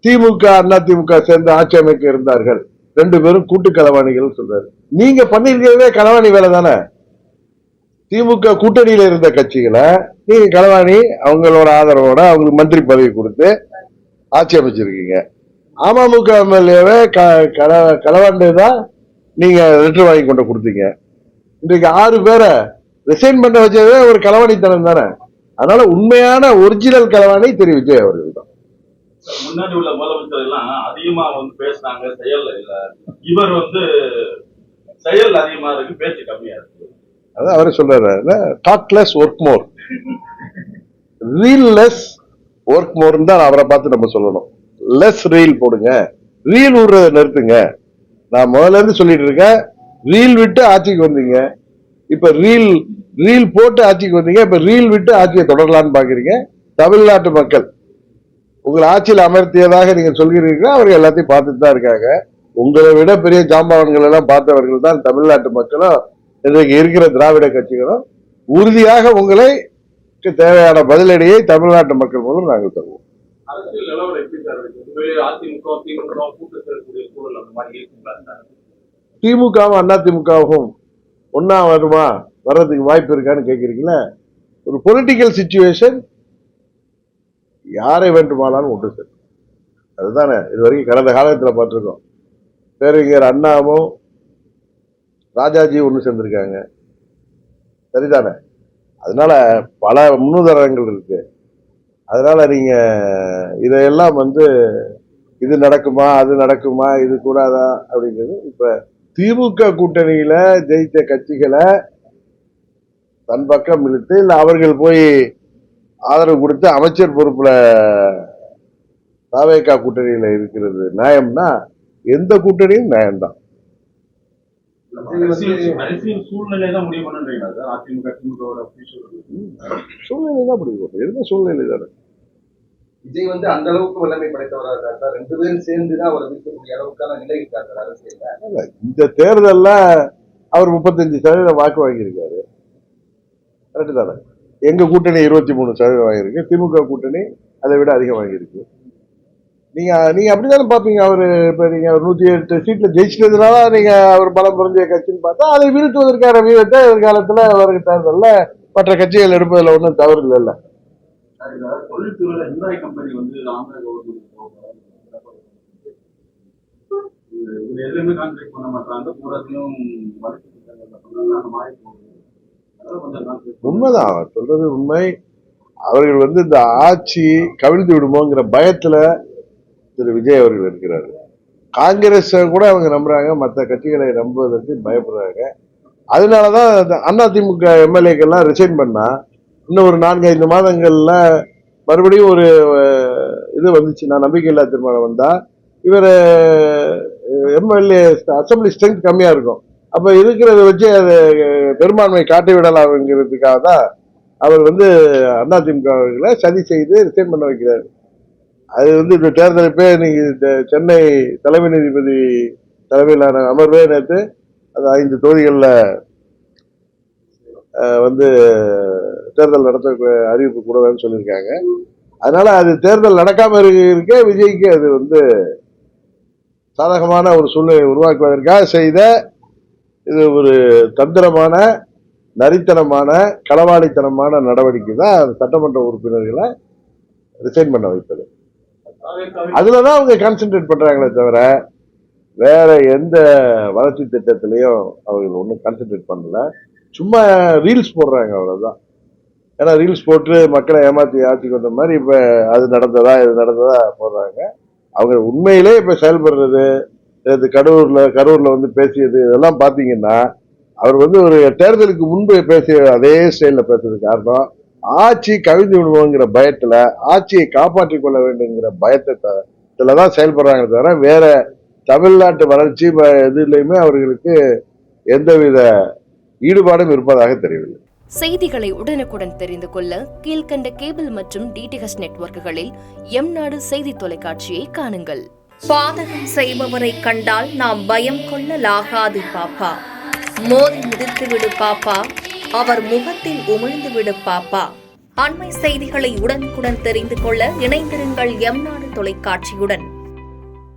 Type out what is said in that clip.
திமுக அதிமுக சேர்ந்து ஆட்சி அமைக்க இருந்தார்கள், 2 பேரும் கூட்டு களவாணிகள் சொல்றாரு. நீங்க பண்ணிருக்கிறதே களவாணி வேலை தானே. திமுக கூட்டணியில இருந்த கட்சிகளை நீங்க களவாணி, அவங்களோட ஆதரவோட அவங்களுக்கு மந்திரி பதவி கொடுத்து ஆட்சி அமைச்சிருக்கீங்க. அமமுக எம்எல்ஏவை களவாண்டுதான் நீங்க லெட்டர் வாங்கி கொண்டு கொடுத்தீங்க. இன்றைக்கு 6 பேரை ரிசைன் பண்ண வச்சதே ஒரு களவாணித்தனம் தானே. அதனால உண்மையான ஒரிஜினல் களவாணி திரு விஜய் அவர்கள் தான். முன்னாடி உள்ள முதலமைச்சர் எல்லாம் அதிகமா பேசினாங்க, செயல்ல இல்ல. இவர் செயல் அதிகமா இருக்கு, பேச்சு கம்மியா இருக்கு. அதான் அவரே சொல்றாரு, talk less work more, reel less work மோர்னு தான் அவரை பார்த்து நம்ம சொல்லணும். லெஸ் ரீல் போடுங்க, ரீல் விடுறத நிறுத்துங்க. நான் முதல்ல இருந்து சொல்லிட்டு இருக்கேன், ரீல் விட்டு ஆட்சிக்கு வந்தீங்க, இப்ப ரீல் போட்டு ஆட்சிக்கு வந்தீங்க, இப்ப ரீல் விட்டு ஆட்சியை தொடரலான்னு பாக்குறீங்க. தமிழ்நாட்டு மக்கள் உங்களை ஆட்சியில் அமர்த்தியதாக நீங்க சொல்கிறீர்கள், அவர்கள் எல்லாத்தையும் பார்த்துட்டு தான் இருக்காங்க. உங்களை விட பெரிய ஜாம்பவான்கள் எல்லாம் பார்த்தவர்கள் தான் தமிழ்நாட்டு மக்களும் இன்றைக்கு இருக்கிற திராவிட கட்சிகளும். உறுதியாக உங்களை தேவையான பதிலடியை தமிழ்நாட்டு மக்கள் மூலம் நாங்கள் தருவோம். திமுகவும் அதிமுகவும் ஒன்னா வருமா, வர்றதுக்கு வாய்ப்பு இருக்கான்னு கேட்கிறீங்களா? ஒரு பொலிட்டிக்கல் சிச்சுவேஷன் யாரை வேண்டுமானாலும் ஒன்று சேர்க்கும். அதுதானே இதுவரைக்கும் கடந்த காலத்தில் பார்த்திருக்கோம். பேரறிஞர் அண்ணாவும் ராஜாஜியும் ஒன்று சேர்ந்திருக்காங்க, சரிதானே? அதனால பல முன்னுதாரணங்கள் இருக்கு. அதனால நீங்க இதையெல்லாம் இது நடக்குமா அது நடக்குமா இது கூடாதா அப்படிங்கிறது. இப்ப திமுக கூட்டணியில ஜெயித்த கட்சிகளை தன் பக்கம் இழுத்து, இல்ல அவர்கள் போய் ஆதரவு கொடுத்து அமைச்சர் பொறுப்புல தாவேகா கூட்டணியில இருக்கிறது நியாயம்னா எந்த கூட்டணியும் நியாயம்தான். சூழ்நிலை தான் முடிவு என்ன சூழ்நிலை தானே. விஜய் அந்த அளவுக்கு வல்லமை படைத்தவராக இருக்காரு. 2 பேரும் சேர்ந்துதான் அவரை வீழ்த்தக்கூடிய அளவுக்கான நிலை இருக்காரு அரசியல்ல. இந்த தேர்தல்ல அவர் 35% வாக்கு வாங்கியிருக்காரு, கரெக்டு தானே? எங்க கூட்டணி 23% வாங்கியிருக்கு, திமுக கூட்டணி அதை விட அதிகம் வாங்கியிருக்கு. நீங்க அப்படித்தானே பாப்பீங்க. அவரு இப்ப நீங்க 108 சீட்ல ஜெயிச்சிட்டதுனால நீங்க அவர் பலம் பொருந்திய கட்சின்னு பார்த்தா, அதை வீழ்த்துவதற்கான வீரத்தை எதிர்காலத்துல வருகிற தேர்தல்ல மற்ற கட்சிகள் எடுப்பதில் ஒன்றும் தவறு இல்லைல்ல. தொழில்துறையில ஹிண்டாய் கம்பெனி ஆந்திர கவர்மெண்ட் எதுவுமே கான்ட்ராக்ட் பண்ண மாட்டாங்க, பூராத்தையும் உண்மைதான் சொல்றது உண்மை. அவர்கள் இந்த ஆட்சி கவிழ்ந்து விடுமோங்கிற பயத்துல திரு விஜய் அவர்கள் இருக்கிறாரு. காங்கிரஸ் கூட அவங்க நம்புறாங்க, மற்ற கட்சிகளை நம்புவதற்கு பயப்படுறாங்க. அதனாலதான் அதிமுக எம்எல்ஏக்கெல்லாம் ரிசைன் பண்ணா இன்னும் ஒரு 4-5 மாதங்கள்ல மறுபடியும் ஒரு இது வந்துச்சுன்னா, நம்பிக்கையில்லா தீர்மானம் வந்தா இவர் எம்எல்ஏ அசம்பிளி ஸ்ட்ரென்த் கம்மியா இருக்கும். அப்ப இருக்கிறத வச்சு அது பெரும்பான்மை காட்டி விடலாம்ங்கிறதுக்காக தான் அவர் அதிமுக அவர்களை சதி செய்து ரிசைன் பண்ண வைக்கிறார். அது இந்த தேர்தலுப்பே இன்னைக்கு சென்னை தலைமை நீதிபதி தலைமையிலான அமர்வே நேற்று அது 5 தொகுதிகளில் தேர்தல் நடத்த அறிவிப்பு கூடன்னு சொல்லியிருக்காங்க. அதனால அது தேர்தல் நடக்காம இருக்க விஜய்க்கு அது சாதகமான ஒரு சூழ்நிலை உருவாக்குவதற்காக செய்த இது ஒரு தந்திரமான, நரித்தனமான, களவாளித்தனமான நடவடிக்கை தான் சட்டமன்ற உறுப்பினர்களை ரிசைன் பண்ண வைப்பது. அதுலதான் அவங்க கான்சென்ட்ரேட் பண்றாங்களே தவிர வேற எந்த வளர்ச்சி திட்டத்திலையும் அவர்கள் ஒன்றும் கான்சென்ட்ரேட் பண்ணல. சும்மா ரீல்ஸ் போடுறாங்க, அவ்வளவுதான். ஏன்னா ரீல்ஸ் போட்டு மக்களை ஏமாத்தி ஆட்சிக்கு வந்த மாதிரி இப்ப அது நடந்ததா இது நடந்ததா போடுறாங்க. அவங்க உண்மையிலே இப்ப செயல்படுறது, கரூர்ல பேசியது இதெல்லாம் பாத்தீங்கன்னா, அவர் ஒரு தேர்தலுக்கு முன்பு பேசிய அதே ஸ்டைல்ல பேசுறதுக்கு காரணம் ஆட்சி கவிழ்ந்து விடுவோங்கிற பயத்துல, ஆட்சியை காப்பாற்றிக் கொள்ள வேண்டுங்கிற பயத்துலதான் செயல்படுறாங்க தவிர வேற தமிழ்நாட்டு வளர்ச்சி எதுலையுமே அவர்களுக்கு எந்தவித ஈடுபாடும் இருப்பதாக தெரியவில்லை. செய்திகளை உடனுக்குடன் தெரிந்து கொள்ள கீழ்கண்ட கேபிள் மற்றும் டிடிஎச் நெட்வொர்க்குகளில் எம்நாடு செய்தி தொலைக்காட்சியை காணுங்கள். பாதகம் செய்பவரை கண்டால் நாம் பயம் கொள்ளலாகாது பாப்பா. மோதி மிதித்து விடு பாப்பா, அவர் முகத்தில் உமிழ்ந்து விடு பாப்பா. அண்மை செய்திகளை உடனுக்குடன் தெரிந்து கொள்ள இணைந்திருங்கள் எம் நாடு தொலைக்காட்சியுடன்.